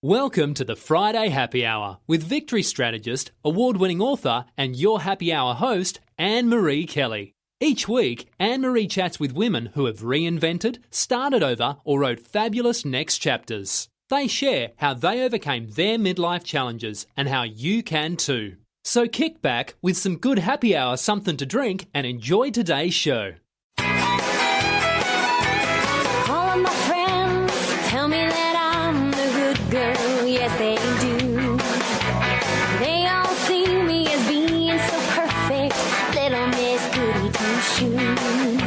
Welcome to the Friday Happy Hour with victory strategist, award-winning author and your happy hour host, Annmarie Kelly. Each week, Annmarie chats with women who have reinvented, started over or wrote fabulous next chapters. They share how they overcame their midlife challenges and how you can too. So kick back with some good happy hour something to drink and enjoy today's show. All of my friends tell me that I'm the good girl, yes they do. They all see me as being so perfect, little Miss Goody Two-Shoes.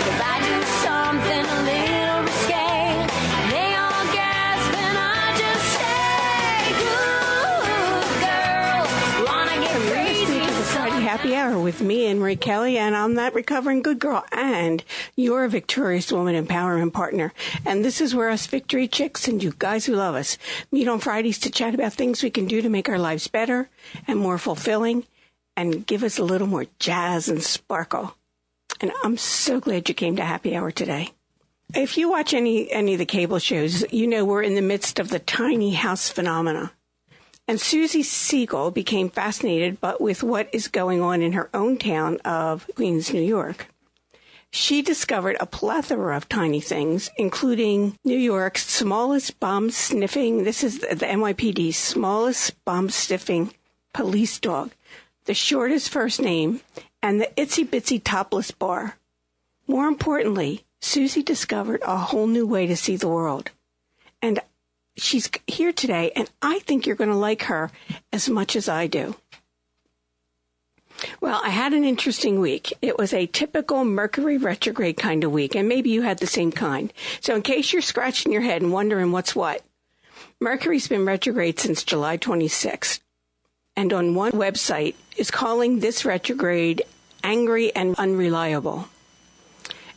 If I do something a little risque, they all gasp and I just say, good girl, wanna get crazy To the for Friday some Happy Hour with me, Annmarie Kelly, and I'm that recovering good girl and your victorious woman empowerment partner. And this is where us victory chicks and you guys who love us meet on Fridays to chat about things we can do to make our lives better and more fulfilling and give us a little more jazz and sparkle. And I'm so glad you came to Happy Hour today. If you watch any of the cable shows, you know we're in the midst of the tiny house phenomena. And Suzie Siegel became fascinated with what is going on in her own town of Queens, New York. She discovered a plethora of tiny things, including New York's smallest bomb-sniffing, this is the NYPD's smallest bomb-sniffing police dog, the shortest first name, and the itsy-bitsy topless bar. More importantly, Suzie discovered a whole new way to see the world. And she's here today, and I think you're going to like her as much as I do. Well, I had an interesting week. It was a typical Mercury retrograde kind of week, and maybe you had the same kind. So in case you're scratching your head and wondering what's what, Mercury's been retrograde since July 26th, and on one website is calling this retrograde angry and unreliable.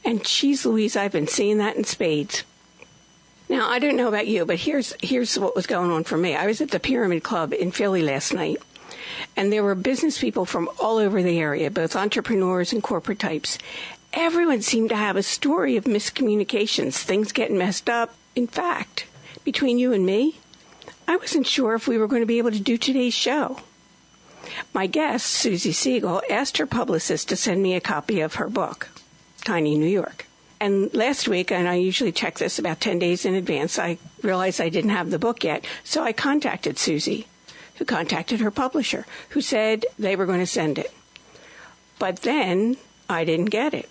And geez Louise, I've been seeing that in spades. Now, I don't know about you, but here's what was going on for me. I was at the Pyramid Club in Philly last night, and there were business people from all over the area, both entrepreneurs and corporate types. Everyone seemed to have a story of miscommunications, things getting messed up. In fact, between you and me, I wasn't sure if we were going to be able to do today's show. My guest, Suzie Siegel, asked her publicist to send me a copy of her book, Tiny New York. And last week, and I usually check this about 10 days in advance, I realized I didn't have the book yet, so I contacted Suzie, who contacted her publisher, who said they were going to send it. But then I didn't get it.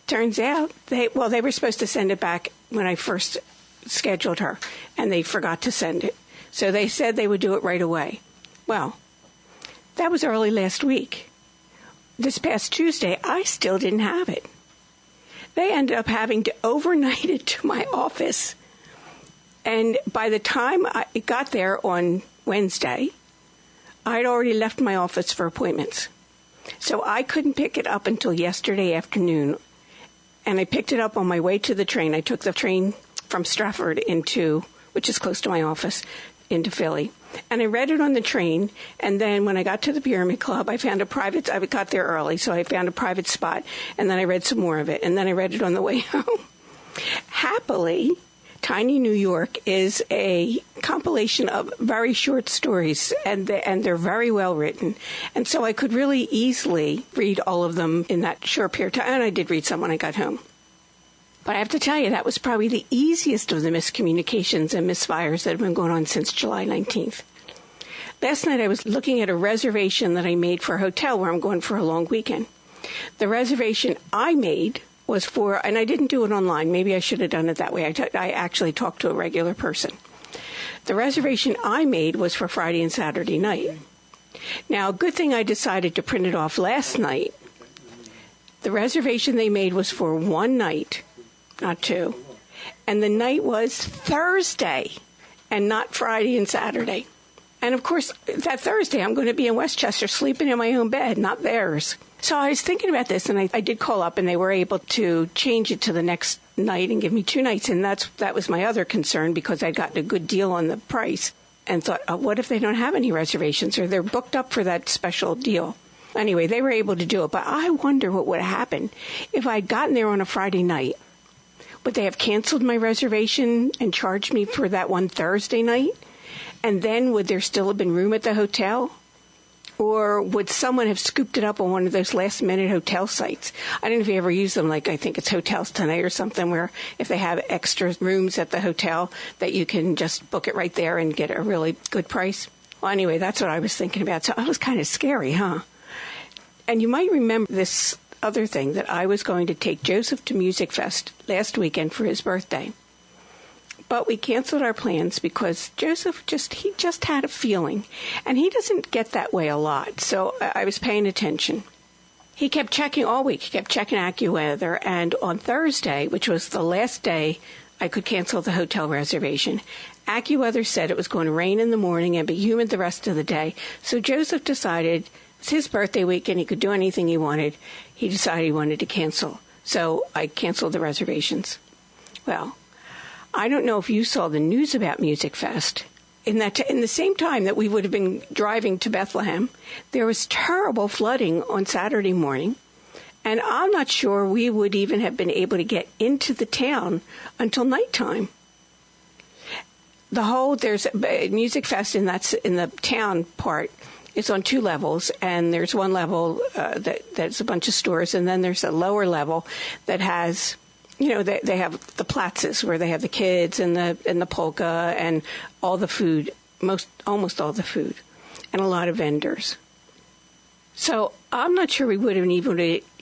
Turns out, they were supposed to send it back when I first scheduled her, and they forgot to send it. So they said they would do it right away. Well, that was early last week. This past Tuesday, I still didn't have it. They ended up having to overnight it to my office. And by the time I got there on Wednesday, I'd already left my office for appointments. So I couldn't pick it up until yesterday afternoon. And I picked it up on my way to the train. I took the train from Stratford which is close to my office, into Philly. And I read it on the train, and then when I got to the Pyramid Club, I got there early, so I found a private spot, and then I read some more of it, and then I read it on the way home. Happily, Tiny New York is a compilation of very short stories, and they're very well written. And so I could really easily read all of them in that short period of time, and I did read some when I got home. But I have to tell you, that was probably the easiest of the miscommunications and misfires that have been going on since July 19th. Last night I was looking at a reservation that I made for a hotel where I'm going for a long weekend. The reservation I made was for, and I didn't do it online, maybe I should have done it that way. I actually talked to a regular person. The reservation I made was for Friday and Saturday night. Now, good thing I decided to print it off last night. The reservation they made was for one night, not two. And the night was Thursday and not Friday and Saturday. And of course, that Thursday, I'm going to be in Westchester sleeping in my own bed, not theirs. So I was thinking about this, and I did call up, and they were able to change it to the next night and give me 2 nights. And that was my other concern, because I'd gotten a good deal on the price and thought, what if they don't have any reservations or they're booked up for that special deal? Anyway, they were able to do it. But I wonder what would have happened if I'd gotten there on a Friday night. Would they have canceled my reservation and charged me for that one Thursday night? And then would there still have been room at the hotel? Or would someone have scooped it up on one of those last-minute hotel sites? I don't know if you ever use them, like I think it's Hotels Tonight or something, where if they have extra rooms at the hotel that you can just book it right there and get a really good price. Well, anyway, that's what I was thinking about. So it was kind of scary, huh? And you might remember this other thing, that I was going to take Joseph to Music Fest last weekend for his birthday. But we canceled our plans because Joseph just had a feeling. And he doesn't get that way a lot. So I was paying attention. He kept checking all week. He kept checking AccuWeather. And on Thursday, which was the last day I could cancel the hotel reservation, AccuWeather said it was going to rain in the morning and be humid the rest of the day. So Joseph decided it's his birthday week and he could do anything he wanted. He decided he wanted to cancel. So I canceled the reservations. Well, I don't know if you saw the news about Music Fest. In the same time that we would have been driving to Bethlehem, there was terrible flooding on Saturday morning. And I'm not sure we would even have been able to get into the town until nighttime. There's a Music Fest in the town part. It's on 2 levels, and there's one level that's a bunch of stores, and then there's a lower level that has, they have the platzas where they have the kids and the polka and all the food, almost all the food, and a lot of vendors. So I'm not sure we would have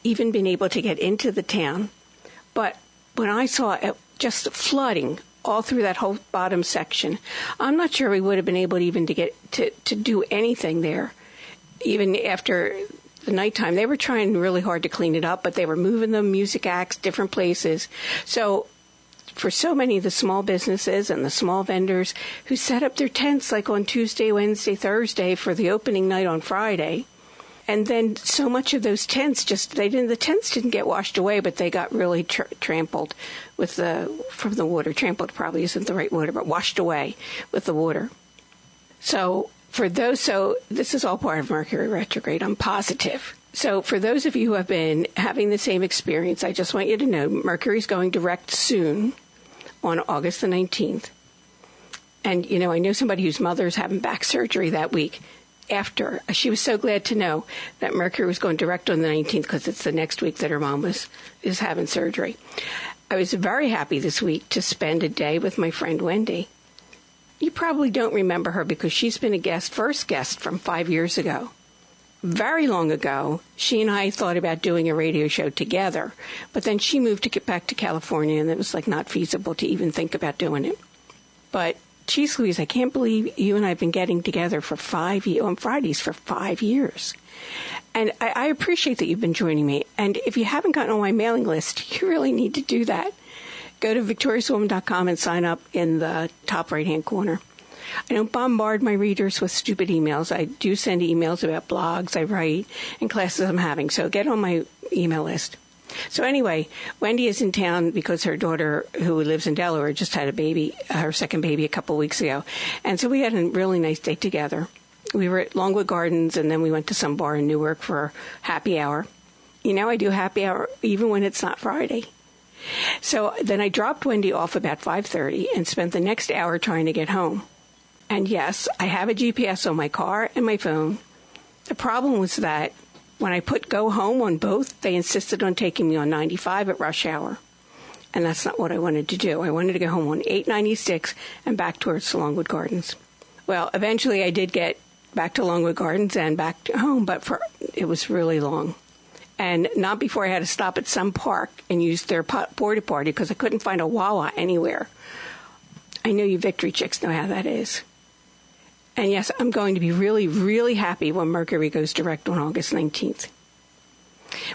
even been able to get into the town, but when I saw it just flooding all through that whole bottom section, I'm not sure we would have been able even to get to do anything there, even after the nighttime. They were trying really hard to clean it up, but they were moving the music acts different places. So for so many of the small businesses and the small vendors who set up their tents like on Tuesday, Wednesday, Thursday for the opening night on Friday, and then so much of those tents the tents didn't get washed away, but they got really trampled from the water. Trampled probably isn't the right word, but washed away with the water. So this is all part of Mercury retrograde, I'm positive. So for those of you who have been having the same experience, I just want you to know Mercury's going direct soon on August the 19th. And, I know somebody whose mother's having back surgery that week. After, she was so glad to know that Mercury was going direct on the 19th because it's the next week that her mom is having surgery. I was very happy this week to spend a day with my friend Wendy. You probably don't remember her because she's been first guest from 5 years ago. Very long ago, she and I thought about doing a radio show together, but then she moved to get back to California and it was not feasible to even think about doing it. But geez Louise, I can't believe you and I have been getting together for 5 years, on Fridays for 5 years. And I appreciate that you've been joining me. And if you haven't gotten on my mailing list, you really need to do that. Go to victoriouswoman.com and sign up in the top right-hand corner. I don't bombard my readers with stupid emails. I do send emails about blogs I write and classes I'm having. So get on my email list. So anyway, Wendy is in town because her daughter, who lives in Delaware, just had a baby, her second baby, a couple weeks ago. And so we had a really nice day together. We were at Longwood Gardens, and then we went to some bar in Newark for happy hour. I do happy hour even when it's not Friday. So then I dropped Wendy off about 5:30 and spent the next hour trying to get home. And yes, I have a GPS on my car and my phone. The problem was that when I put go home on both, they insisted on taking me on 95 at rush hour. And that's not what I wanted to do. I wanted to go home on 896 and back towards Longwood Gardens. Well, eventually I did get back to Longwood Gardens and back to home, but it was really long. And not before I had to stop at some park and use their porta potty because I couldn't find a Wawa anywhere. I know you Victory chicks know how that is. And yes, I'm going to be really, really happy when Mercury goes direct on August 19th.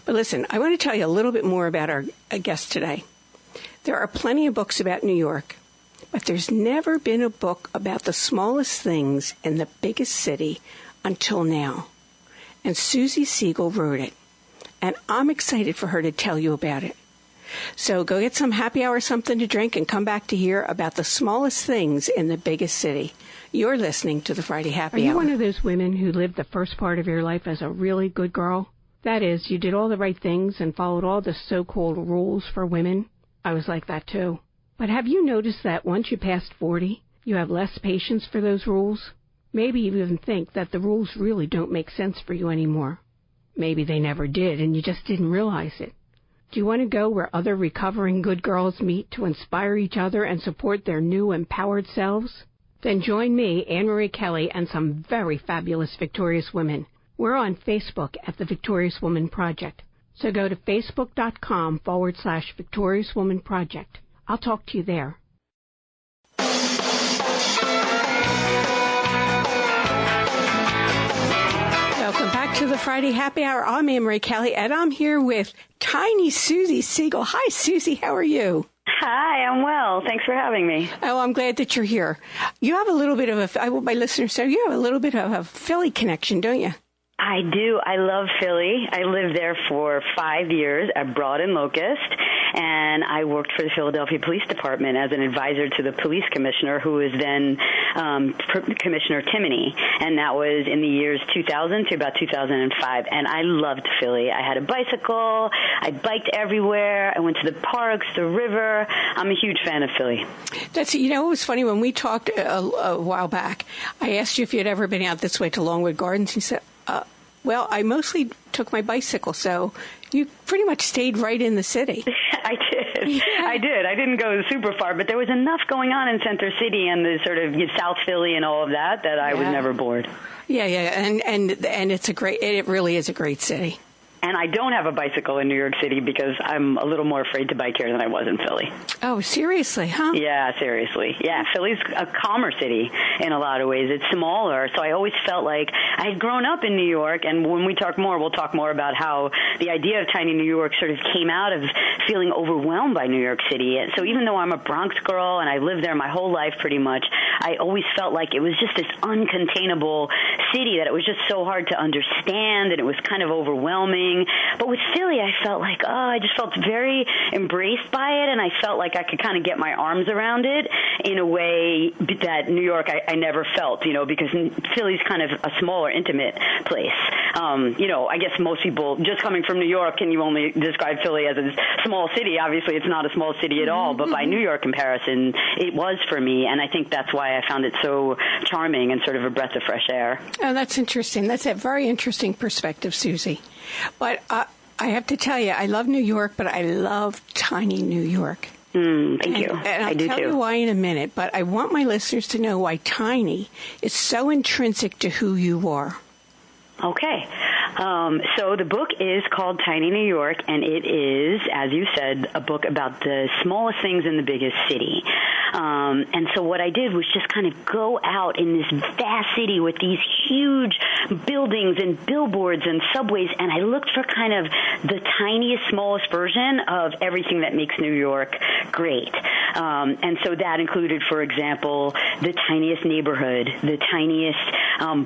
But listen, I want to tell you a little bit more about our guest today. There are plenty of books about New York, but there's never been a book about the smallest things in the biggest city until now. And Suzie Siegel wrote it. And I'm excited for her to tell you about it. So go get some happy hour something to drink and come back to hear about the smallest things in the biggest city. You're listening to the Friday Happy Hour. Are you one of those women who lived the first part of your life as a really good girl? That is, you did all the right things and followed all the so-called rules for women? I was like that too. But have you noticed that once you passed 40, You have less patience for those rules. Maybe you even think that the rules really don't make sense for you anymore. Maybe they never did and you just didn't realize it. Do you want to go where other recovering good girls meet to inspire each other and support their new empowered selves? Then join me, Annmarie Kelly, and some very fabulous Victorious Women. We're on Facebook at the Victorious Woman Project. So go to facebook.com/Victorious Woman Project. I'll talk to you there. Welcome back to the Friday Happy Hour. I'm Annmarie Kelly, and I'm here with tiny Suzie Siegel. Hi, Suzie. How are you? Hi, I'm well. Thanks for having me. Oh, I'm glad that you're here. You have a little bit of I want my listeners to know you have a little bit of a Philly connection, don't you? I do. I love Philly. I lived there for 5 years at Broad and Locust, and I worked for the Philadelphia Police Department as an advisor to the police commissioner, who was then Commissioner Timoney, and that was in the years 2000 to about 2005, and I loved Philly. I had a bicycle. I biked everywhere. I went to the parks, the river. I'm a huge fan of Philly. That's, you know, it was funny when we talked a while back. I asked you if you had ever been out this way to Longwood Gardens. You said, well, I mostly took my bicycle, so you pretty much stayed right in the city. I did. Yeah. I did. I didn't go super far, but there was enough going on in Center City and the sort of South Philly and all of that I was never bored. Yeah, and it really is a great city. And I don't have a bicycle in New York City because I'm a little more afraid to bike here than I was in Philly. Oh, seriously, huh? Yeah, seriously. Yeah, Philly's a calmer city in a lot of ways. It's smaller, so I always felt like I had grown up in New York, and when we talk more, we'll talk more about how the idea of tiny New York sort of came out of feeling overwhelmed by New York City. And so even though I'm a Bronx girl and I lived there my whole life pretty much, I always felt like it was just this uncontainable city that it was just so hard to understand, and it was kind of overwhelming. But with Philly, I felt like, I just felt very embraced by it, and I felt like I could kind of get my arms around it in a way that New York I never felt, because Philly's kind of a smaller, intimate place. I guess most people, just coming from New York, can you only describe Philly as a small city? Obviously, it's not a small city at all, but by New York comparison, it was for me, and I think that's why I found it so charming and sort of a breath of fresh air. Oh, that's interesting. That's a very interesting perspective, Suzie. But I have to tell you, I love New York, but I love tiny New York. Thank you. And I'll I do tell too. you why in a minute, but I want my listeners to know why tiny is so intrinsic to who you are. Okay. So the book is called Tiny New York, and it is, as you said, a book about the smallest things in the biggest city. And so what I did was just kind of go out in this vast city with these huge buildings and billboards and subways, and I looked for kind of the tiniest, smallest version of everything that makes New York great. And so that included, for example, the tiniest neighborhood, the tiniest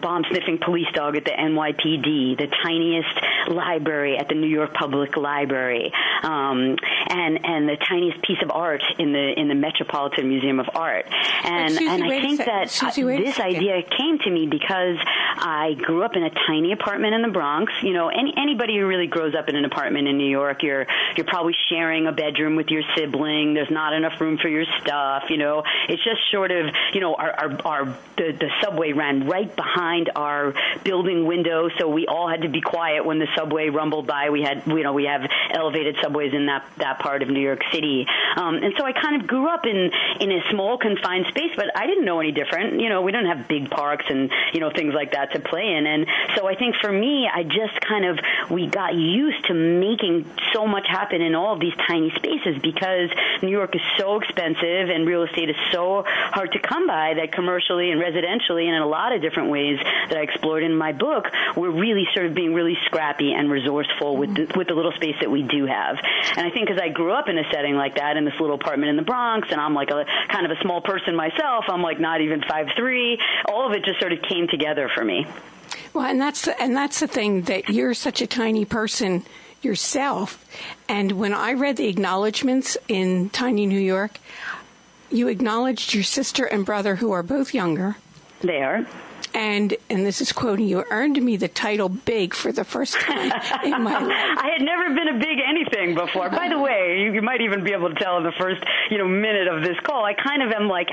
bomb-sniffing police dog at the NYPD, the tiniest library at the New York Public Library, and the tiniest piece of art in the Metropolitan Museum of Art. And I think that this idea came to me because I grew up in a tiny apartment in the Bronx. Anybody who really grows up in an apartment in New York, you're probably sharing a bedroom with your sibling. There's not enough room for your stuff. It's just sort of, the subway ran right behind our building window, so we all had to be quiet when the subway rumbled by. We have elevated subways in that part of New York City. And so I kind of grew up in a small confined space, but I didn't know any different. We don't have big parks and, things like that to play in. And so I think for me, we got used to making so much happen in all of these tiny spaces because New York is so expensive and real estate is so hard to come by that commercially and residentially and in a lot of different ways that I explored in my book, we're really sort of being really scrappy and resourceful with the little space that we do have. And I think because I grew up in a setting like that in this little apartment in the Bronx, and I'm like a kind of a small person myself, I'm like not even 5'3", all of it just sort of came together for me. Well, and that's the thing, that you're such a tiny person yourself. And when I read the acknowledgments in Tiny New York, you acknowledged your sister and brother who are both younger. They are. And this is quoting you, earned me the title Big for the first time in my life. I had never been a big anything before. By the way, you might even be able to tell in the first, minute of this call, I kind of am like,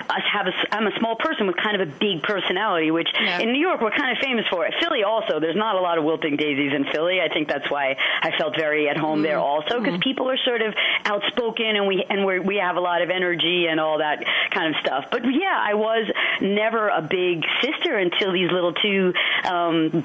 I'm a small person with kind of a big personality, which in New York we're kind of famous for it. Philly also, there's not a lot of wilting daisies in Philly. I think that's why I felt very at home there also, because people are sort of outspoken and we have a lot of energy and all that kind of stuff. But yeah, I was never a big sister until these little two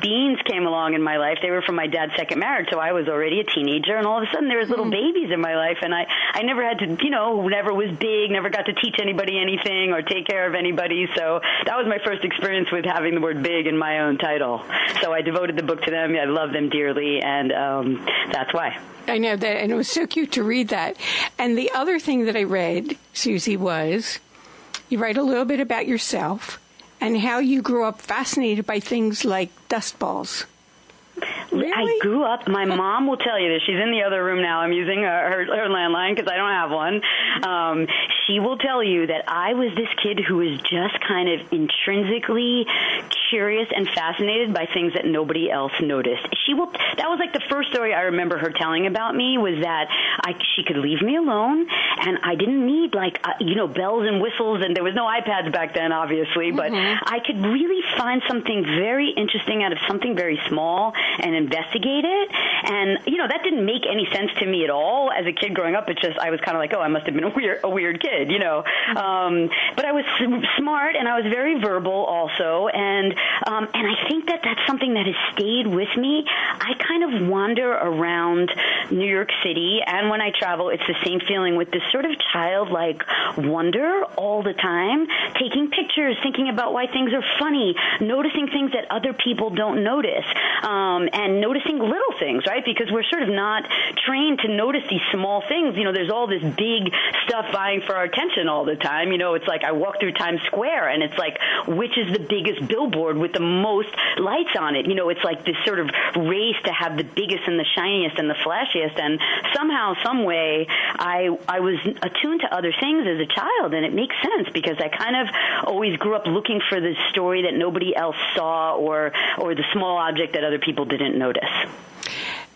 beans came along in my life. They were from my dad's second marriage, so I was already a teenager, and all of a sudden there was little babies in my life, and I never had to, never was big, never got to teach anybody anything or take care of anybody, so that was my first experience with having the word big in my own title. So I devoted the book to them. I love them dearly, and that's why. I know that, and it was so cute to read that. And the other thing that I read, Susie, was you write a little bit about yourself and how you grew up fascinated by things like dust balls. Really? I grew up, my mom will tell you this. She's in the other room now. I'm using her landline because I don't have one. She will tell you that I was this kid who was just kind of intrinsically curious and fascinated by things that nobody else noticed. That was like the first story I remember her telling about me, was that she could leave me alone, and I didn't need bells and whistles, and there was no iPads back then, obviously, but I could really find something very interesting out of something very small and investigate it. And, that didn't make any sense to me at all as a kid growing up. It's just, I was kind of like, I must have been a weird kid, but I was smart, and I was very verbal also. And I think that that's something that has stayed with me. I kind of wander around New York City, and when I travel, it's the same feeling, with this sort of childlike wonder all the time, taking pictures, thinking about why things are funny, noticing things that other people don't notice, and noticing little things, right? Because we're sort of not trained to notice these small things. There's all this big stuff vying for our attention all the time. It's like I walk through Times Square, and it's like, which is the biggest billboard with the most lights on it? It's like this sort of race to have the biggest and the shiniest and the flashiest. And somehow, some way, I was attuned to other things as a child, and it makes sense because I kind of always grew up looking for the story that nobody else saw, or the small object that other people didn't notice.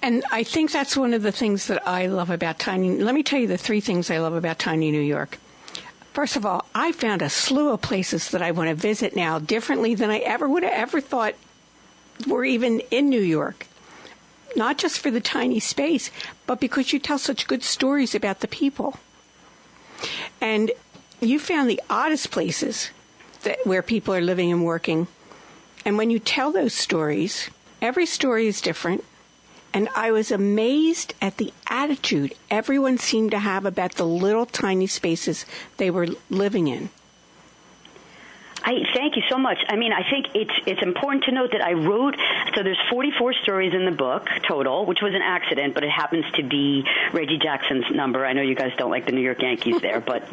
And I think that's one of the things that I love about tiny. Let me tell you the three things I love about tiny New York. First of all, I found a slew of places that I want to visit now differently than I ever would have ever thought were even in New York. Not just for the tiny space, but because you tell such good stories about the people. And you found the oddest places where people are living and working. And when you tell those stories, every story is different. And I was amazed at the attitude everyone seemed to have about the little tiny spaces they were living in. Thank you so much. I mean, I think it's important to note that I wrote, so there's 44 stories in the book total, which was an accident, but it happens to be Reggie Jackson's number. I know you guys don't like the New York Yankees there, but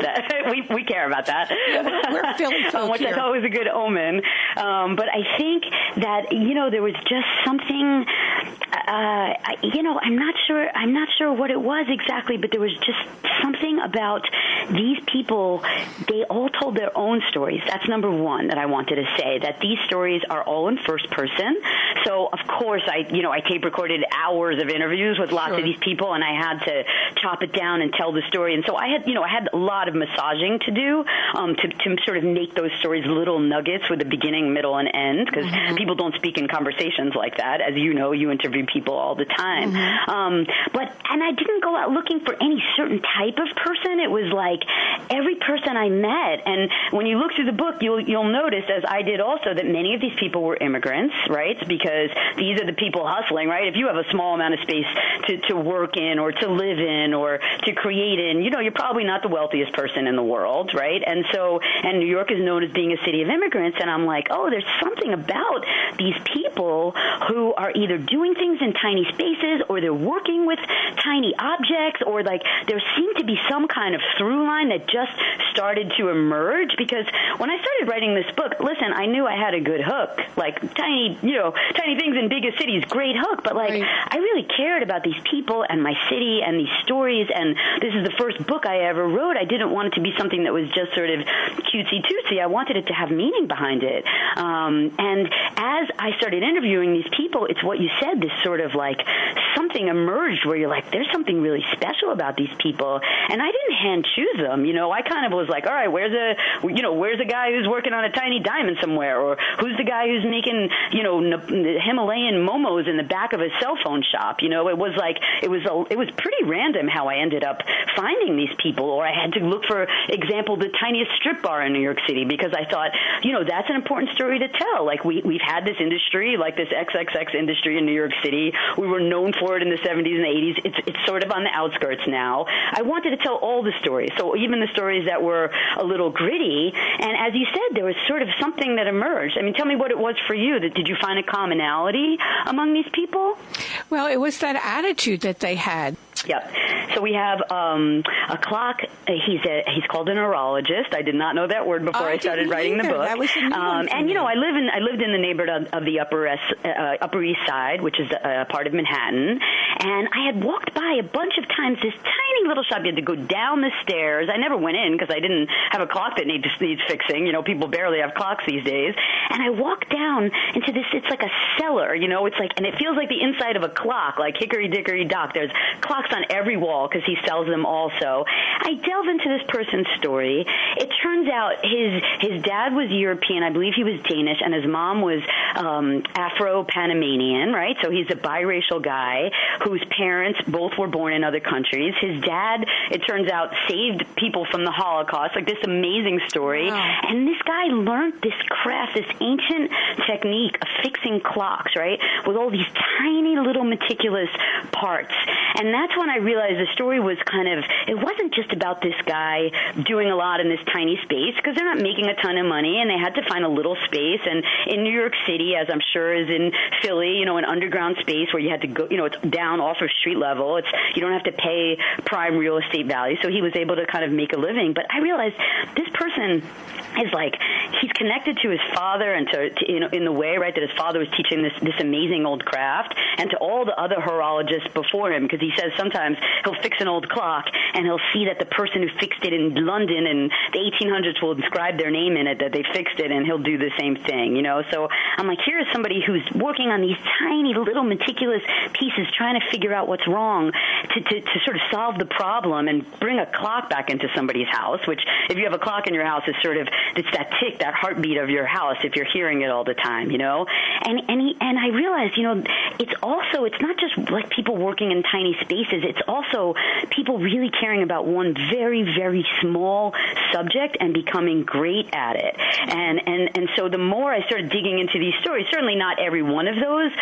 we care about that. Yeah, we're Philly folk which here. I thought was a good omen. But I think that, there was just something, I'm not sure what it was exactly, but there was just something about these people. They all told their own stories. That's number one that I wanted to say, that these stories are all in first person. So, of course, I tape recorded hours of interviews with lots of these people, and I had to chop it down and tell the story. And so I had a lot of massaging to do to sort of make those stories little nuggets with a beginning, middle, and end, because people don't speak in conversations like that. As you know, you interview people all the time. And I didn't go out looking for any certain type of person. It was like every person I met. And when you look through the book, you'll notice, as I did also, that many of these people were immigrants, right? Because these are the people hustling, right? If you have a small amount of space to work in or to live in or to create in, you're probably not the wealthiest person in the world, right? And New York is known as being a city of immigrants, and I'm like, there's something about these people who are either doing things in tiny spaces, or they're working with tiny objects, or like there seemed to be some kind of through line that just started to emerge. Because when I started writing this book, listen, I knew I had a good hook, like tiny things in biggest cities, great hook, but like I really cared about these people and my city and these stories, and this is the first book I ever wrote. I didn't want it to be something that was just sort of cutesy-tootsie. I wanted it to have meaning behind it. And as I started interviewing these people, it's what you said, this sort of like something emerged where you're like, there's something really special about these people. And I didn't hand choose them. I kind of was like, all right, where's a guy who's working on a tiny diamond somewhere? Or who's the guy who's making, Himalayan momos in the back of a cell phone shop? It was pretty random how I ended up finding these people. Or I had to look, for example, the tiniest strip bar in New York City, because I thought, that's an important story to tell. Like we've had this industry, like this XXX industry in New York City. We were known for it in the 70s and 80s. It's sort of on the outskirts now. I wanted to tell all the stories. So even the stories that were a little gritty. And as you said, there was sort of something that emerged. I mean, tell me what it was for you. Did you find a commonality among these people? Well, it was that attitude that they had. Yep. So we have a clock. He's called a neurologist. I did not know that word before I started writing the book. That was a new one and I lived in the neighborhood of the Upper East Side, which is a part of Manhattan. And I had walked by a bunch of times this tiny little shop. You had to go down the stairs. I never went in because I didn't have a clock that needs fixing. People barely have clocks these days. And I walked down into this. It's like a cellar. It's like, and it feels like the inside of a clock, like Hickory Dickory Dock. There's clocks on every wall because he sells them also. I delve into this person's story. It turns out his dad was European. I believe he was Danish, and his mom was Afro-Panamanian, right? So he's a biracial guy whose parents both were born in other countries. His dad, it turns out, saved people from the Holocaust, like this amazing story. Wow. And this guy learned this craft, this ancient technique of fixing clocks, right, with all these tiny little meticulous parts. And that's when I realized the story was it wasn't just about this guy doing a lot in this tiny space, because they're not making a ton of money, and they had to find a little space. And in New York City, as I'm sure is in Philly, an underground space where you had to go, it's down off of street level. You don't have to pay prime real estate value. So he was able to kind of make a living. But I realized this person is like, he's connected to his father, and to in the way, right, that his father was teaching this amazing old craft, and to all the other horologists before him, because he says sometimes he'll fix an old clock and he'll see that the person who fixed it in London in the 1800s will inscribe their name in it, that they fixed it, and he'll do the same thing, So I'm like, here is somebody who's working on these tiny little meticulous pieces, trying to figure out what's wrong to sort of solve the problem and bring a clock back into somebody's house, which if you have a clock in your house is sort of, it's that tick, that heartbeat of your house if you're hearing it all the time, And I realized, it's not just like people working in tiny spaces. It's also people really caring about one very, very small subject and becoming great at it. And so the more I started digging into these stories, certainly not every one of those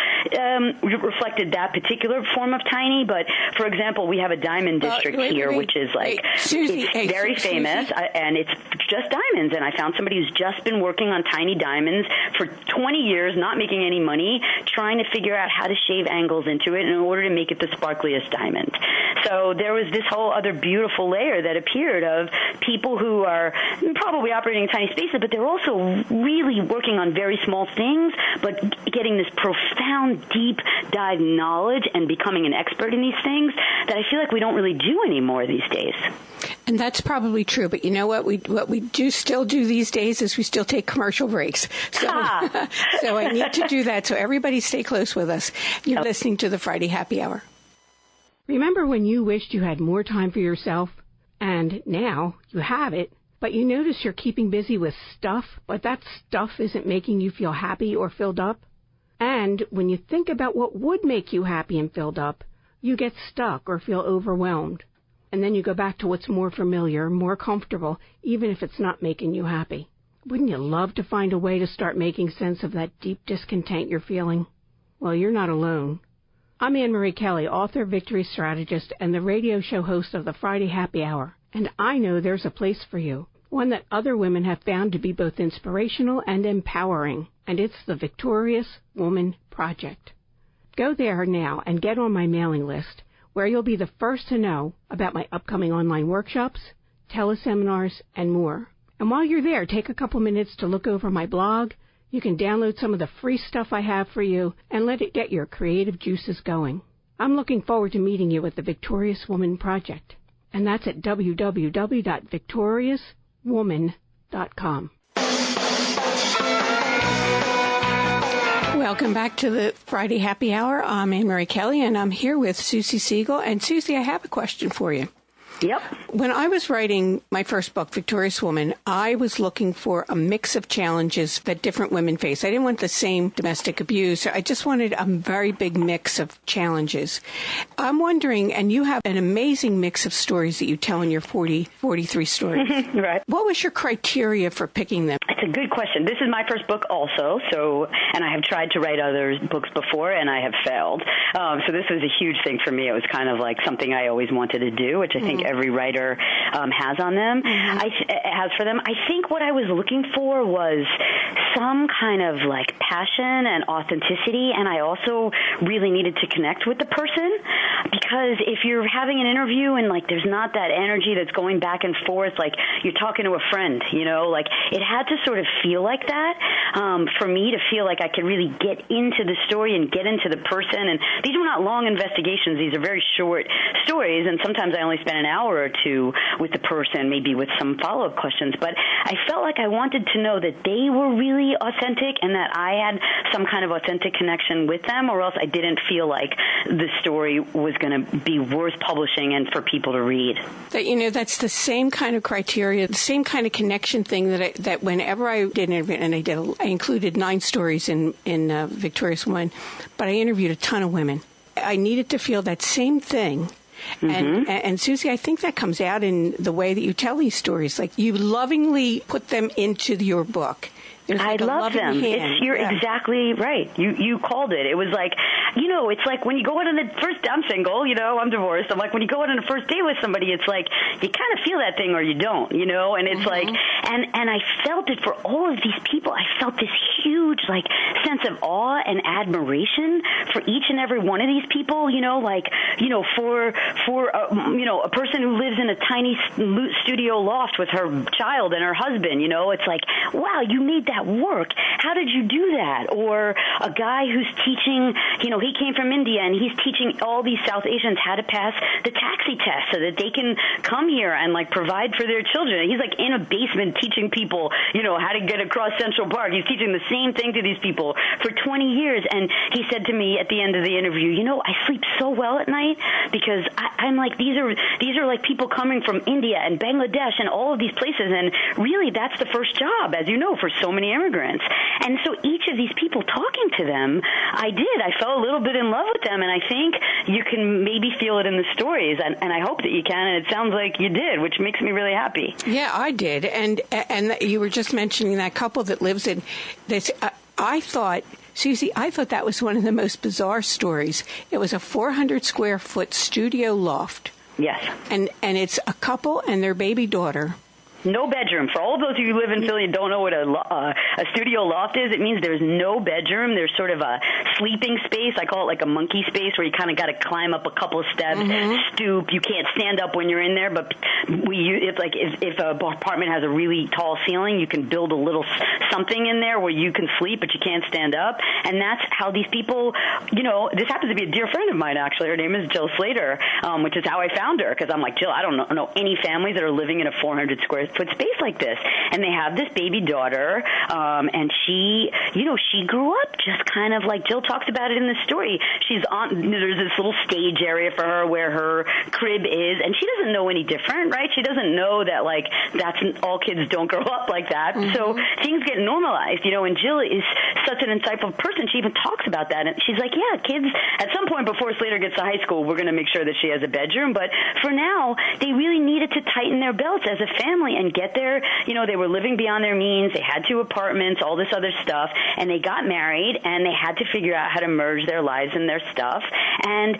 reflected that particular form of tiny, but for example, we have a diamond district here, which is like, Suzie, it's very famous, and it's just diamonds. And I found somebody who's just been working on tiny diamonds for 20 years, not making any money, trying to figure out how to shave angles into it in order to make it the sparkliest diamond. So there was this whole other beautiful layer that appeared of people who are probably operating in tiny spaces, but they're also really working on very small things, but getting this profound, deep dive knowledge and becoming an expert in these things that I feel like we don't really do anymore these days. And that's probably true, but you know what we do still do these days is we still take commercial breaks. So, so I need to do that. So everybody stay close with us. You're listening to the Friday Happy Hour. Remember when you wished you had more time for yourself, and now you have it, but you notice you're keeping busy with stuff, but that stuff isn't making you feel happy or filled up? And when you think about what would make you happy and filled up, you get stuck or feel overwhelmed. And then you go back to what's more familiar, more comfortable, even if it's not making you happy. Wouldn't you love to find a way to start making sense of that deep discontent you're feeling? Well, you're not alone. I'm Annmarie Kelly, author, victory strategist, and the radio show host of the Friday Happy Hour. And I know there's a place for you, one that other women have found to be both inspirational and empowering. And it's the Victorious Woman Project. Go there now and get on my mailing list, where you'll be the first to know about my upcoming online workshops, teleseminars, and more. And while you're there, take a couple minutes to look over my blog. You can download some of the free stuff I have for you and let it get your creative juices going. I'm looking forward to meeting you at the Victorious Woman Project. And that's at www.victoriouswoman.com. Welcome back to the Friday Happy Hour. I'm Annmarie Kelly, and I'm here with Suzie Siegel. And Suzie, I have a question for you. Yep. When I was writing my first book, Victorious Woman, I was looking for a mix of challenges that different women face. I didn't want the same domestic abuse. I just wanted a very big mix of challenges. I'm wondering, and you have an amazing mix of stories that you tell in your 43 stories. Right. What was your criteria for picking them? It's a good question. This is my first book also, and I have tried to write other books before, and I have failed. So this was a huge thing for me. It was kind of like something I always wanted to do, which I think every writer has on them, has for them. I think what I was looking for was some kind of like passion and authenticity, and I also really needed to connect with the person, because if you're having an interview and like there's not that energy that's going back and forth, like you're talking to a friend, you know, like it had to sort of feel like that for me to feel like I could really get into the story and get into the person. And these were not long investigations. These are very short stories, and sometimes I only spent an hour or two with the person, maybe with some follow-up questions. But I felt like I wanted to know that they were really authentic and that I had some kind of authentic connection with them, or else I didn't feel like the story was going to be worth publishing and for people to read. That's the same kind of criteria, the same kind of connection thing that whenever I did an interview, and I included 9 stories in Victorious Woman, but I interviewed a ton of women. I needed to feel that same thing. And Suzie, I think that comes out in the way that you tell these stories. Like, you lovingly put them into your book. I love them. You're exactly right. You called it. It was like, it's like when you go out on the first, I'm single, I'm divorced. I'm like, when you go out on a first date with somebody, it's like, you kind of feel that thing or you don't, and it's like, and I felt it for all of these people. I felt this huge, like, sense of awe and admiration for each and every one of these people, for a person who lives in a tiny studio loft with her child and her husband, it's like, wow, you made that work. How did you do that? Or a guy who's teaching, he came from India and he's teaching all these South Asians how to pass the taxi test so that they can come here and like provide for their children. He's like in a basement teaching people, how to get across Central Park. He's teaching the same thing to these people for 20 years. And he said to me at the end of the interview, I sleep so well at night because I'm like, these are like people coming from India and Bangladesh and all of these places. And really that's the first job, as you know, for so many immigrants. And so each of these people, talking to them, I fell a little bit in love with them, and I think you can maybe feel it in the stories, and I hope that you can, and it sounds like you did, which makes me really happy. Yeah, I did, and you were just mentioning that couple that lives in this. I thought, Suzie, that was one of the most bizarre stories. It was a 400-square-foot studio loft. Yes. And it's a couple and their baby daughter. No bedroom. For all of those of you who live in Philly and don't know what a studio loft is, it means there's no bedroom. There's sort of a sleeping space. I call it like a monkey space where you kind of got to climb up a couple of steps, stoop. You can't stand up when you're in there, but it's like if an apartment has a really tall ceiling, you can build a little something in there where you can sleep, but you can't stand up. And that's how these people, this happens to be a dear friend of mine, actually. Her name is Jill Slater, which is how I found her, because I'm like, Jill, I don't know any families that are living in a 400-square-foot space like this. And they have this baby daughter, and she grew up just kind of like Jill talks about it in the story. There's this little stage area for her where her crib is, and she doesn't know any different, right? She doesn't know that, like, that's all kids don't grow up like that. So things get normalized, and Jill is such an insightful person. She even talks about that, and she's like, yeah, kids, at some point before Slater gets to high school, we're going to make sure that she has a bedroom, but for now, they really needed to tighten their belts as a family and get there. They were living beyond their means. They had 2 apartments, all this other stuff, and they got married, and they had to figure out how to merge their lives and their stuff. And,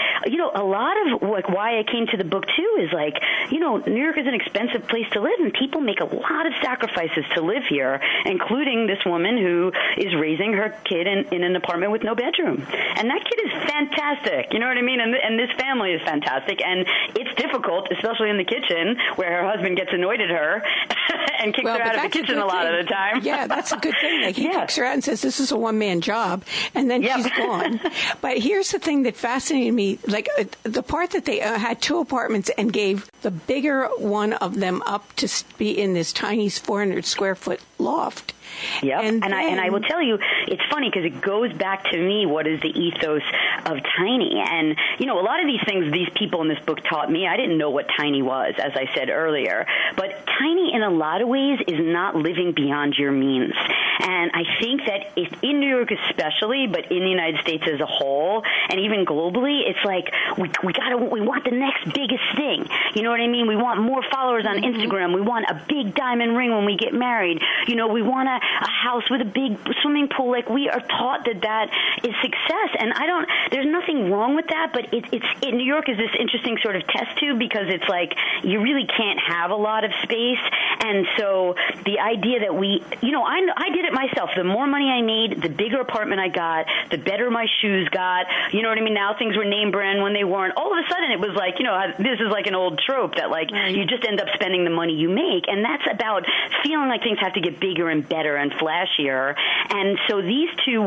a lot of like why I came to the book, too, is like, New York is an expensive place to live, and people make a lot of sacrifices to live here, including this woman who is raising her kid in an apartment with no bedroom. And that kid is fantastic. You know what I mean? And this family is fantastic. And it's difficult, especially in the kitchen, where her husband gets annoyed at her and kicks her out of the kitchen a lot of the time. Yeah, that's a good thing. Like, he kicks her out and says, this is a one-man job, and then she's gone. But here's the thing that fascinated me, like the part that they had 2 apartments and gave the bigger one of them up to be in this tiny 400-square-foot loft. Yep. And I will tell you, it's funny because it goes back to me, what is the ethos of tiny? And, you know, a lot of these things these people in this book taught me, I didn't know what tiny was, as I said earlier. But tiny in a lot of ways is not living beyond your means. And I think that if in New York especially, but in the United States as a whole, and even globally, it's like we want the next biggest thing. You know what I mean? We want more followers on Instagram. We want a big diamond ring when we get married. You know, we want a house with a big swimming pool. Like, we are taught that is success. And there's nothing wrong with that, but New York is this interesting sort of test tube because it's like you really can't have a lot of space. And so the idea that I did it myself. The more money I made, the bigger apartment I got, the better my shoes got. You know what I mean? Now things were name brand when they weren't. All of a sudden it was like, you know, this is like an old trope that like you just end up spending the money you make. And that's about feeling like things have to get bigger and better and flashier. And so these two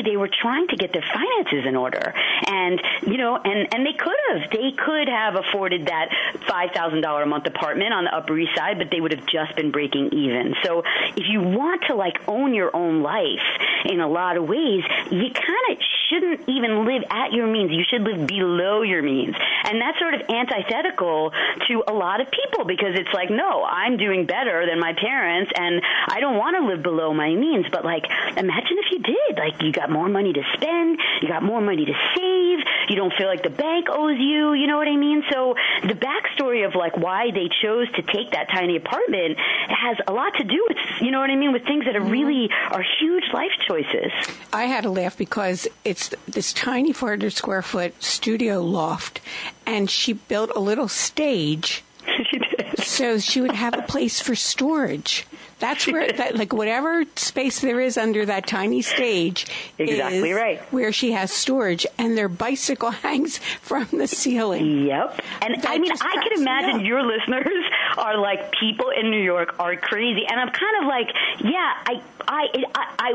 they were trying to get their finances in order. And, you know, and they could have afforded that $5,000 a month apartment on the Upper East Side, but they would have just been breaking even. So if you want to like own your own life in a lot of ways, you kind of shouldn't even live at your means. You should live below your means. And that's sort of antithetical to a lot of people because it's like, no, I'm doing better than my parents and I don't want to live below my means. But like, imagine if you did. Like, you got more money to spend, you got more money to save, you don't feel like the bank owes you, you know what I mean? So the backstory of like why they chose to take that tiny apartment has a lot to do with, you know what I mean, with things that are really are huge life choices. I had to laugh because it's this tiny 400 square foot studio loft, and she built a little stage She did. so she would have a place for storage. That's where, like, whatever space there is under that tiny stage exactly is right. where she has storage, and their bicycle hangs from the ceiling. Yep. And That I mean, just I cracks can me imagine up. your listeners are like, people in New York are crazy. And I'm kind of like, yeah,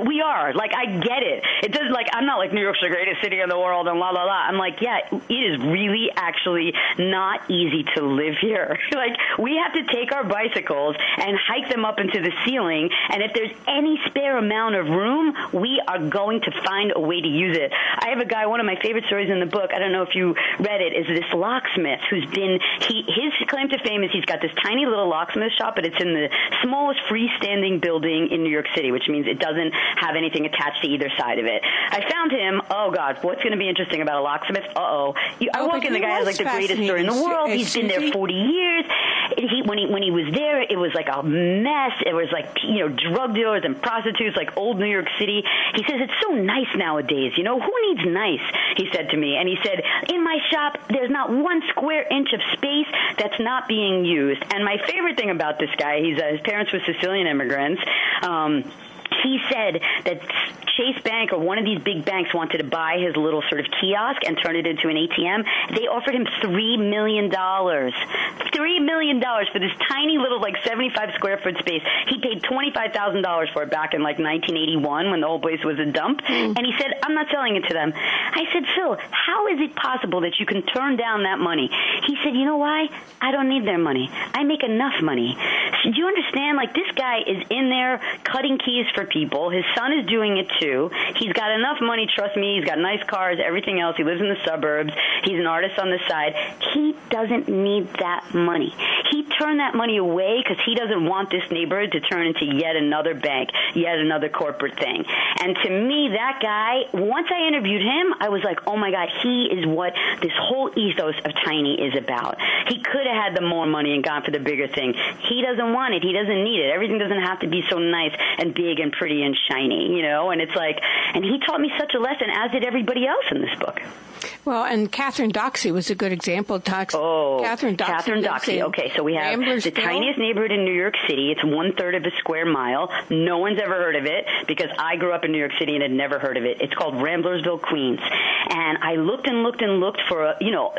we are. Like, I get it. It does, like, I'm not like, New York's the greatest city in the world and la, la, la. I'm like, yeah, it is really actually not easy to live here. Like, we have to take our bicycles and hike them up into the ceiling, and if there's any spare amount of room, we are going to find a way to use it. I have a guy, one of my favorite stories in the book, I don't know if you read it, is this locksmith who's been, his claim to fame is he's got this tiny little locksmith shop, but it's in the smallest freestanding building in New York City, which means it doesn't have anything attached to either side of it. I found him, oh God, what's going to be interesting about a locksmith? I walk in, the guy has like the greatest store in the world, he's been there 40 years. When he was there, it was like a mess. It was like, you know, drug dealers and prostitutes, like old New York City. He says, it's so nice nowadays. You know, who needs nice? He said to me. And he said, in my shop, there's not 1 square inch of space that's not being used. And my favorite thing about this guy, his parents were Sicilian immigrants. He said that Chase Bank or one of these big banks wanted to buy his little sort of kiosk and turn it into an ATM. They offered him $3 million. $3 million for this tiny little, like, 75 square foot space. He paid $25,000 for it back in like 1981 when the whole place was a dump. And he said, I'm not selling it to them. I said, Phil, how is it possible that you can turn down that money? He said, you know why? I don't need their money. I make enough money. So do you understand? Like, this guy is in there cutting keys for people. His son is doing it too. He's got enough money, trust me. He's got nice cars, everything else. He lives in the suburbs. He's an artist on the side. He doesn't need that money. He turned that money away because he doesn't want this neighborhood to turn into yet another bank, yet another corporate thing. And to me, that guy, once I interviewed him, I was like, oh my God, he is what this whole ethos of Tiny is about. He could have had the more money and gone for the bigger thing. He doesn't want it. He doesn't need it. Everything doesn't have to be so nice and big and pretty and shiny, you know? And it's like, and he taught me such a lesson, as did everybody else in this book. Well, and Catherine Doxey was a good example. Catherine Doxey. Okay, so we have the tiniest neighborhood in New York City. It's 1/3 of a square mile. No one's ever heard of it because I grew up in New York City and had never heard of it. It's called Ramblersville, Queens. And I looked and looked and looked for,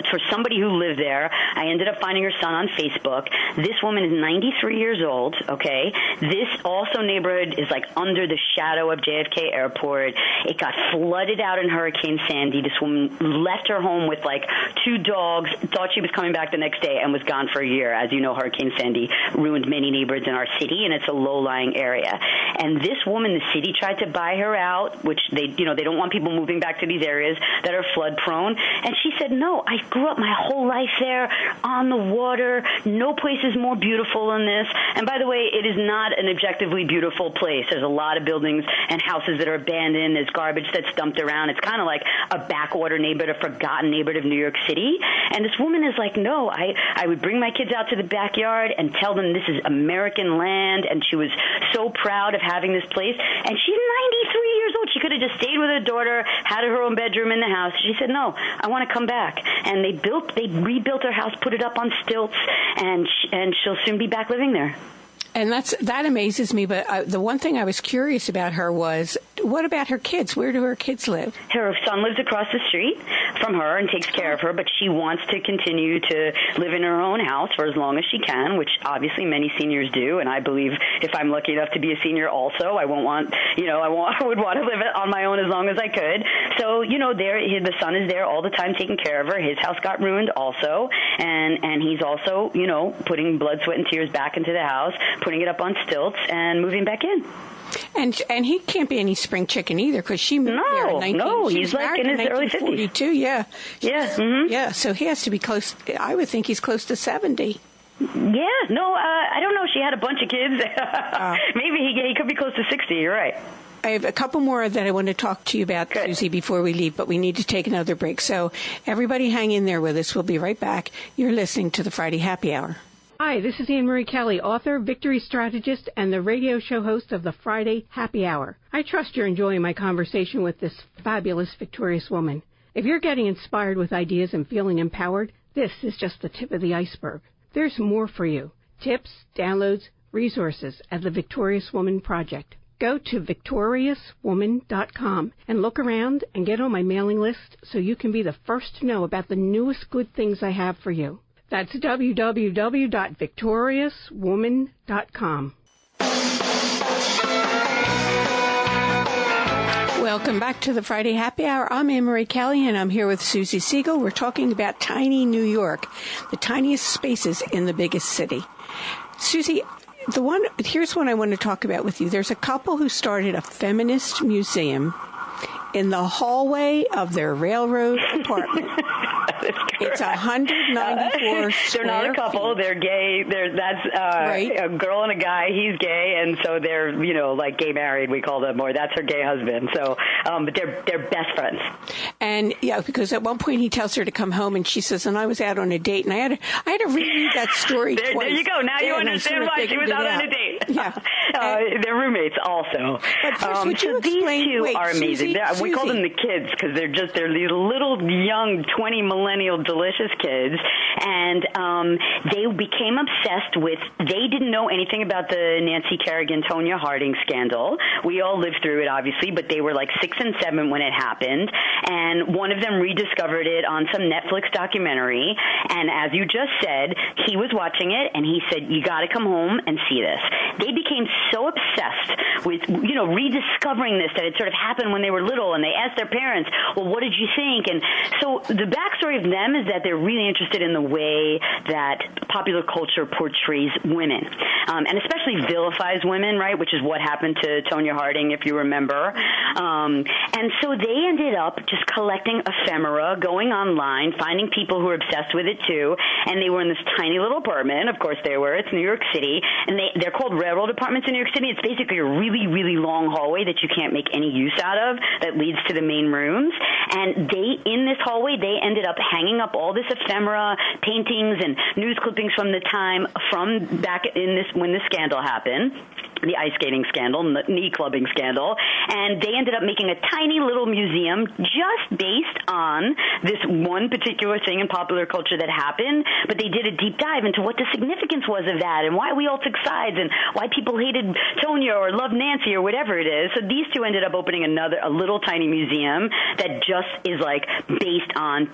for somebody who lived there. I ended up finding her son on Facebook. This woman is 93 years old, okay? This also neighborhood is like under the shadow of JFK Airport. It got flooded out in Hurricane Sandy. This woman left her home with like 2 dogs, thought she was coming back the next day, and was gone for a year. As you know, Hurricane Sandy ruined many neighborhoods in our city, and it's a low-lying area. And this woman, the city tried to buy her out, which they don't want people moving back to these areas that are flood-prone. And she said, no, I grew up my whole life there on the water. No place is more beautiful than this. And by the way, it is not an objectively beautiful place. There's a lot of buildings and houses that are abandoned. There's garbage that's dumped around. It's kind of like a backwater neighborhood, a forgotten neighborhood of New York City. And this woman is like, no, I would bring my kids out to the backyard and tell them this is American land. And she was so proud of having this place. And she's 93 years old. She could have just stayed with her daughter, had her own bedroom in the house. She said, no, I want to come back. And they rebuilt her house, put it up on stilts, and she'll soon be back living there. And that amazes me. But the one thing I was curious about her was, what about her kids? Where do her kids live? Her son lives across the street from her and takes care of her, but she wants to continue to live in her own house for as long as she can, which obviously many seniors do. And I believe if I'm lucky enough to be a senior also, I would want to live on my own as long as I could. So, the son is there all the time taking care of her. His house got ruined also. And he's also, putting blood, sweat, and tears back into the house, putting it up on stilts, and moving back in. And he can't be any spring chicken either, because she moved there in he's like in his early 50s. Yeah. Mm-hmm. Yeah, so he has to be close. I would think he's close to 70. Yeah, no, I don't know. She had a bunch of kids. Maybe he could be close to 60. You're right. I have a couple more that I want to talk to you about, Good. Susie, before we leave, but we need to take another break. So everybody hang in there with us. We'll be right back. You're listening to the Friday Happy Hour. Hi, this is Annmarie Kelly, author, victory strategist, and the radio show host of the Friday Happy Hour. I trust you're enjoying my conversation with this fabulous, victorious woman. If you're getting inspired with ideas and feeling empowered, this is just the tip of the iceberg. There's more for you. Tips, downloads, resources at the Victorious Woman Project. Go to victoriouswoman.com and look around and get on my mailing list so you can be the first to know about the newest good things I have for you. That's www.victoriouswoman.com. Welcome back to the Friday Happy Hour. I'm Annmarie Kelly, and I'm here with Suzie Siegel. We're talking about tiny New York, the tiniest spaces in the biggest city. Suzie, here's one I want to talk about with you. There's a couple who started a feminist museum in the hallway of their railroad apartment. It's 194 They're not a couple. They're gay. That's right. A girl and a guy. He's gay, and so they're like gay married. We call them, or that's her gay husband. So, but they're best friends. And yeah, because at one point he tells her to come home, and she says, "And I was out on a date." And I had to reread that story twice. There you go. Now you understand why she was out on a date. Yeah, they're roommates also. But first, would you explain? These two are amazing. Suzie, we call them the kids because they're these little young 20 millennial delicious kids, and they became obsessed with. They didn't know anything about the Nancy Kerrigan, Tonya Harding scandal. We all lived through it, obviously, but they were like 6 and 7 when it happened, and one of them rediscovered it on some Netflix documentary. And as you just said, he was watching it, and he said, "You got to come home and see this." They became so obsessed with rediscovering this that it sort of happened when they were little, and they asked their parents, "Well, what did you think?" And so the backstory of them is that they're really interested in the way that popular culture portrays women, and especially vilifies women, right, which is what happened to Tonya Harding, if you remember. And so they ended up just collecting ephemera, going online, finding people who were obsessed with it too, and they were in this tiny little apartment. Of course they were. It's New York City, and they're called railroad apartments in New York City. It's basically a really, really long hallway that you can't make any use out of that leads to the main rooms. And in this hallway, they ended up hanging up all this ephemera, paintings, and news clippings from the time from back in this when the scandal happened. The ice skating scandal, the knee clubbing scandal, and they ended up making a tiny little museum just based on this one particular thing in popular culture that happened, but they did a deep dive into what the significance was of that and why we all took sides and why people hated hated Tonya or loved Nancy or whatever it is. So these two ended up opening a little tiny museum that just is like based on,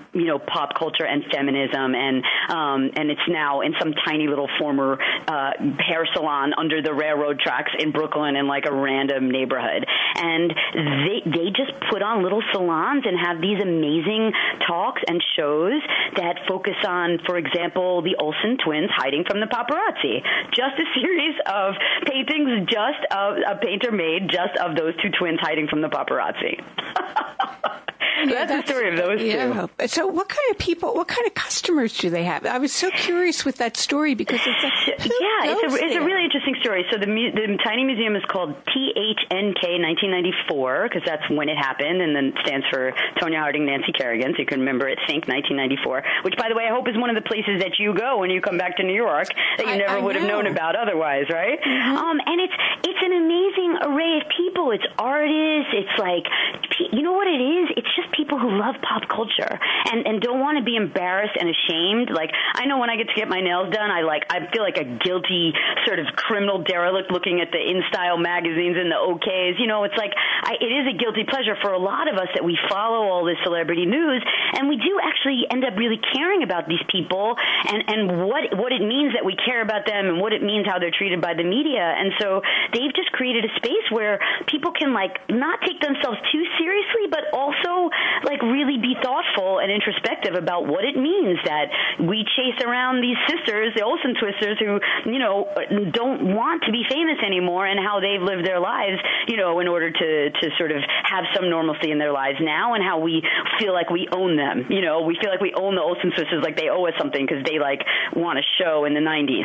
pop culture and feminism, and it's now in some tiny little former hair salon under the railroad tracks in Brooklyn in like a random neighborhood. And they just put on little salons and have these amazing talks and shows that focus on, for example, the Olsen twins hiding from the paparazzi. Just a series of paintings just of a painter made just of those two twins hiding from the paparazzi. That's the story of those two. So what kind of customers do they have? I was so curious with that story because it's a really interesting story. So the tiny museum is called THNK 1994 because that's when it happened, and then stands for Tonya Harding Nancy Kerrigan, so you can remember it. Think 1994, which, by the way, I hope is one of the places that you go when you come back to New York that you never would have known about otherwise, right? Mm-hmm. And it's an amazing array of people. It's artists. It's like, you know what it is? It's just people who love pop culture and don't want to be embarrassed and ashamed. Like, I know when I get to get my nails done, I feel like a guilty sort of criminal derelict looking at the InStyle magazines and the OKs. It's like it is a guilty pleasure for a lot of us that we follow all this celebrity news, and we do actually end up really caring about these people and what it means that we care about them and what it means how they're treated by the media. And so they've just created a space where people can like not take themselves too seriously, but also like really be thoughtful and introspective about what it means that we chase around these sisters, the Olsen twisters, who don't want to be famous anymore, and how they've lived their lives, in order to sort of have some normalcy in their lives now, and how we feel like we own them. We feel like we own the Olsen sisters, like they owe us something because they like want a show in the 90s.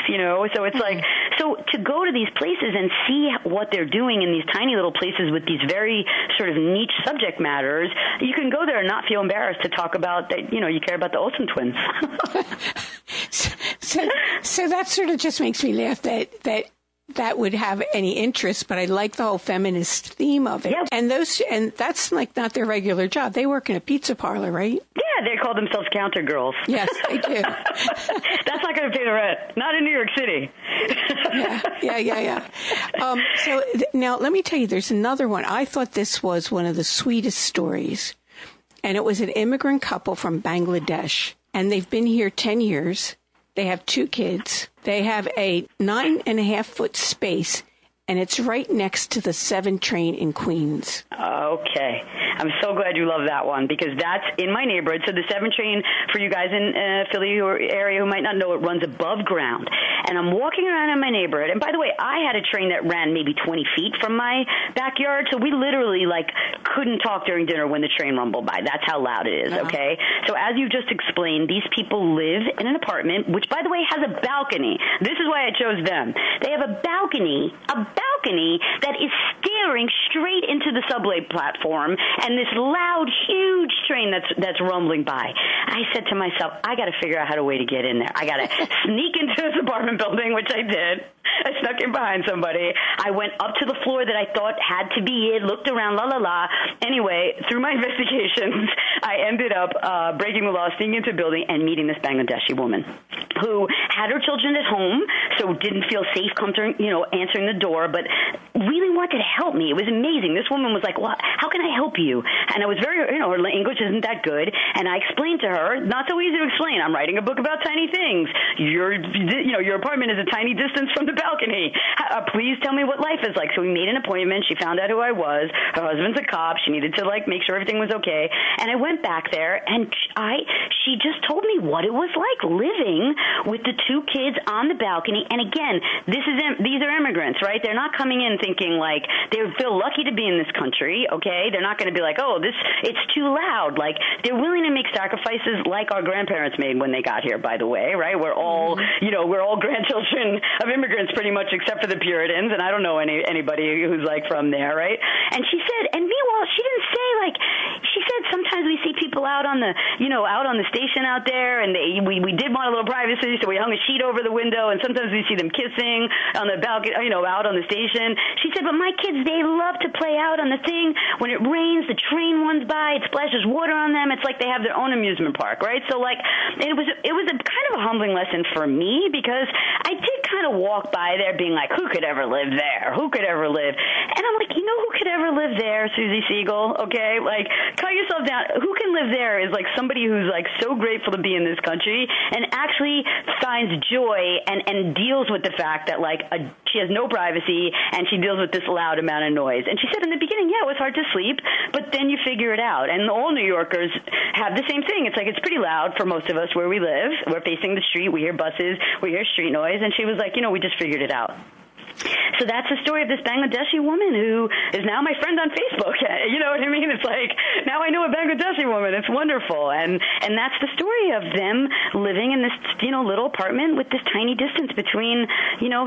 So it's like, so to go to these places and see what they're doing in these tiny little places with these very sort of niche subject matters, you can go there and not feel embarrassed to talk about that. You care about the Olsen twins. So that sort of just makes me laugh that would have any interest, but I like the whole feminist theme of it. Yep. And that's like not their regular job. They work in a pizza parlor, right? Yeah, they call themselves counter girls. Yes, they do. That's not going to pay the rent. Not in New York City. Yeah. So now let me tell you, there's another one. I thought this was one of the sweetest stories. And it was an immigrant couple from Bangladesh. And they've been here 10 years. They have 2 kids. They have a 9.5-foot space, and it's right next to the 7 train in Queens. Okay. I'm so glad you love that one because that's in my neighborhood. So the 7 train, for you guys in Philly area who might not know, it runs above ground. And I'm walking around in my neighborhood. And by the way, I had a train that ran maybe 20 feet from my backyard. So we literally couldn't talk during dinner when the train rumbled by. That's how loud it is. Uh-huh. Okay. So as you just explained, these people live in an apartment, which by the way has a balcony. This is why I chose them. They have a balcony that is staring straight into the subway platform and this loud, huge train that's rumbling by. I said to myself, I got to figure out how to way to get in there. I got to sneak into this apartment building, which I did. I snuck in behind somebody. I went up to the floor that I thought had to be it, looked around, Anyway, through my investigations, I ended up breaking the law, sneaking into a building, and meeting this Bangladeshi woman who had her children at home, so didn't feel safe answering the door, but really wanted to help me. It was amazing. This woman was like, well, how can I help you? And I was very, her English isn't that good, and I explained to her, not so easy to explain, I'm writing a book about tiny things. Your apartment is a tiny distance from the balcony. Please tell me what life is like. So we made an appointment. She found out who I was. Her husband's a cop. She needed to make sure everything was okay. And I went back there, and she just told me what it was like living with the 2 kids on the balcony. And again, these are immigrants, right? They're not coming in thinking they feel lucky to be in this country. Okay, they're not going to be like, oh, it's too loud. They're willing to make sacrifices like our grandparents made when they got here. By the way, right? We're all we're all grandchildren of immigrants pretty much, except for the Puritans, and I don't know anybody who's from there, right? And she said, and meanwhile, she didn't say she said sometimes we see people out on the station out there, and we did want a little privacy, so we hung a sheet over the window, and sometimes we see them kissing on the balcony, out on the station. She said, but my kids, they love to play out on the thing. When it rains, the train runs by, it splashes water on them. It's like they have their own amusement park, right? So it was a kind of a humbling lesson for me because I did kind going to walk by there being like, who could ever live there? Who could ever live? And I'm like, you know who could ever live there, Suzie Siegel? Okay, like, cut yourself down. Who can live there is like somebody who's like so grateful to be in this country and actually finds joy and deals with the fact that like she has no privacy and she deals with this loud amount of noise. And she said in the beginning, yeah, it was hard to sleep, but then you figure it out. And all New Yorkers have the same thing. It's like it's pretty loud for most of us where we live. We're facing the street. We hear buses. We hear street noise. And she was like, we just figured it out. So that's the story of this Bangladeshi woman who is now my friend on Facebook. You know what I mean? It's like, now I know a Bangladeshi woman. It's wonderful. And that's the story of them living in this, little apartment with this tiny distance between,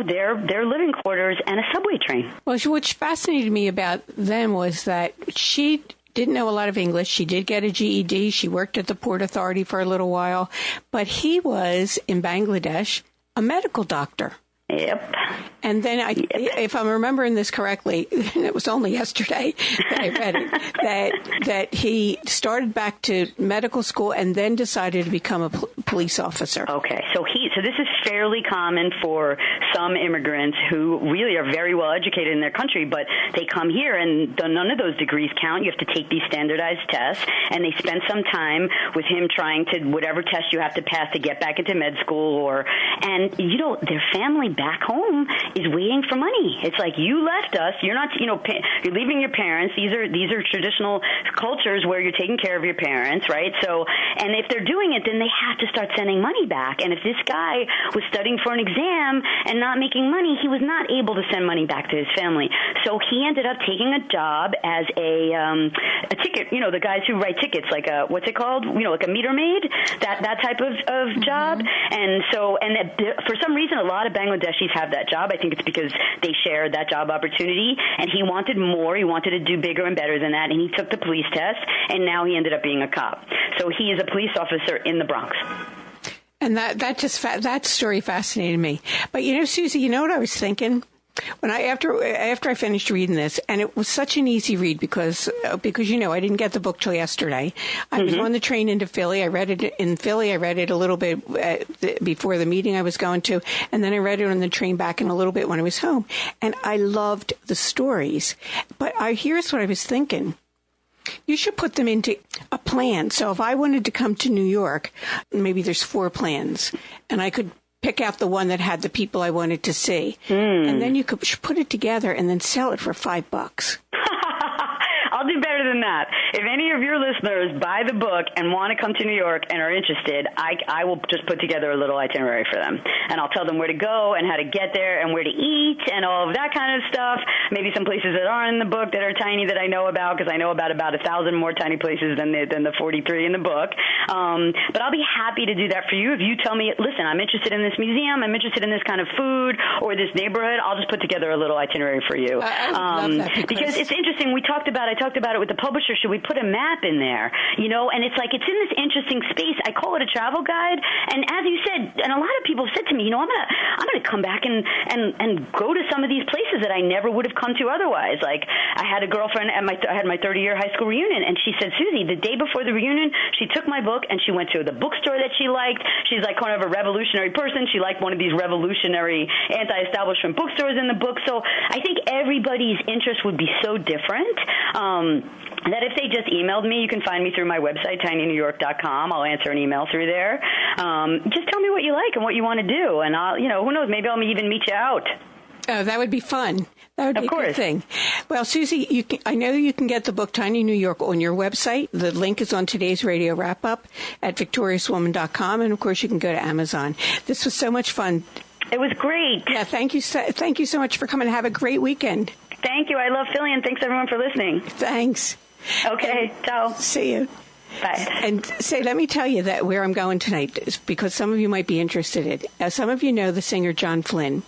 their living quarters and a subway train. Well, which fascinated me about them was that she didn't know a lot of English. She did get a GED. She worked at the Port Authority for a little while. But he was, in Bangladesh, a medical doctor. Yep. And then, if I'm remembering this correctly, and it was only yesterday that I read it, that he started back to medical school and then decided to become a police officer. Okay, so this is fairly common for some immigrants who really are very well educated in their country, but they come here and none of those degrees count. You have to take these standardized tests, and they spend some time with him trying to whatever test you have to pass to get back into med school, and their family back home is waiting for money. It's like, you left us. You're not, you're leaving your parents. These are traditional cultures where you're taking care of your parents, right? So, and if they're doing it, then they have to start sending money back. And if this guy was studying for an exam and not making money, he was not able to send money back to his family. So he ended up taking a job as a ticket, the guys who write tickets, like what's it called? Like a meter maid, that type of job. And so, for some reason, a lot of Bangladeshis have that job. I think it's because they shared that job opportunity, and he wanted more. He wanted to do bigger and better than that, and he took the police test, and now he ended up being a cop. So he is a police officer in the Bronx. And that story fascinated me. But Suzie, what I was thinking? When after I finished reading this, and it was such an easy read because I didn't get the book till yesterday. I was on the train into Philly. I read it in Philly. I read it a little bit before the meeting I was going to, and then I read it on the train back and a little bit when I was home. And I loved the stories. But here's what I was thinking. You should put them into a plan. So if I wanted to come to New York, maybe there's 4 plans, and I could pick out the one that had the people I wanted to see. And then you could put it together and then sell it for $5. I'll do better than that. If any of your listeners buy the book and want to come to New York and are interested, I will just put together a little itinerary for them. And I'll tell them where to go and how to get there and where to eat and all of that kind of stuff. Maybe some places that aren't in the book that are tiny that I know about, because I know about 1,000 more tiny places than the 43 in the book. But I'll be happy to do that for you. If you tell me, listen, I'm interested in this museum, I'm interested in this kind of food or this neighborhood, I'll just put together a little itinerary for you. I would love that because it's interesting. I talked about it with the publisher. Should we put a map in there? And it's like, it's in this interesting space. I call it a travel guide. And as you said, and a lot of people have said to me, I'm gonna come back and go to some of these places that I never would have come to otherwise. Like, I had a girlfriend I had my 30-year high school reunion, and she said, Suzie, the day before the reunion, she took my book and she went to the bookstore that she liked. She's like kind of a revolutionary person. She liked one of these revolutionary anti-establishment bookstores in the book. So I think everybody's interest would be so different. That if they just emailed me, you can find me through my website, tinynewyork.com. I'll answer an email through there. Just tell me what you like and what you want to do, and I'll, who knows, maybe I'll even meet you out. Oh, that would be fun. That would be a good thing. Well, Suzie, I know you can get the book Tiny New York on your website. The link is on today's radio wrap-up at victoriouswoman.com, and of course you can go to Amazon. This was so much fun. It was great. Yeah, thank you so much for coming. Have a great weekend. Thank you. I love Philly, and thanks everyone for listening. Thanks. Okay, ciao. See you. Bye. And let me tell you that where I'm going tonight is because some of you might be interested in. As some of you know the singer John Flynn.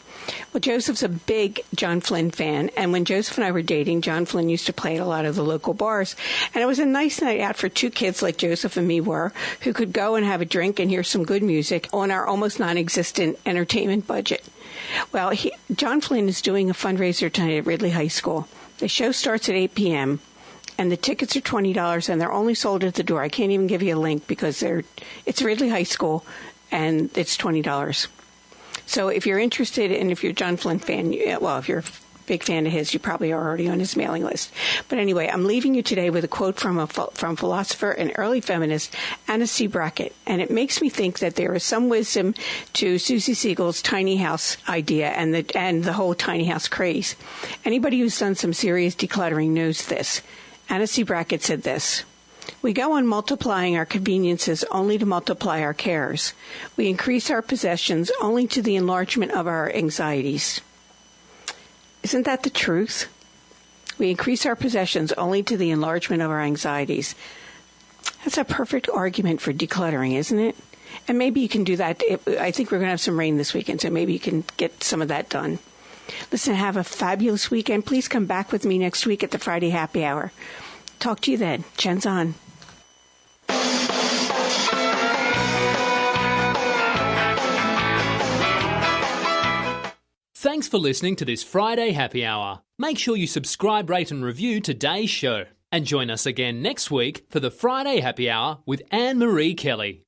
Well, Joseph's a big John Flynn fan, and when Joseph and I were dating, John Flynn used to play at a lot of the local bars, and it was a nice night out for 2 kids like Joseph and me were, who could go and have a drink and hear some good music on our almost non-existent entertainment budget. Well, John Flynn is doing a fundraiser tonight at Ridley High School. The show starts at 8 p.m., and the tickets are $20, and they're only sold at the door. I can't even give you a link because it's Ridley High School, and it's $20. So if you're interested, and if you're a John Flynn fan, well, if you're a big fan of his, you probably are already on his mailing list. But anyway, I'm leaving you today with a quote from philosopher and early feminist Anna C. Brackett, and it makes me think that there is some wisdom to Suzie Siegel's tiny house idea and the whole tiny house craze. Anybody who's done some serious decluttering knows this. Anna C. Brackett said this: "We go on multiplying our conveniences only to multiply our cares. We increase our possessions only to the enlargement of our anxieties." Isn't that the truth? We increase our possessions only to the enlargement of our anxieties. That's a perfect argument for decluttering, isn't it? And maybe you can do that. I think we're going to have some rain this weekend, so maybe you can get some of that done. Listen, have a fabulous weekend. Please come back with me next week at the Friday Happy Hour. Talk to you then. Jen's on. Thanks for listening to this Friday Happy Hour. Make sure you subscribe, rate and review today's show. And join us again next week for the Friday Happy Hour with Annmarie Kelly.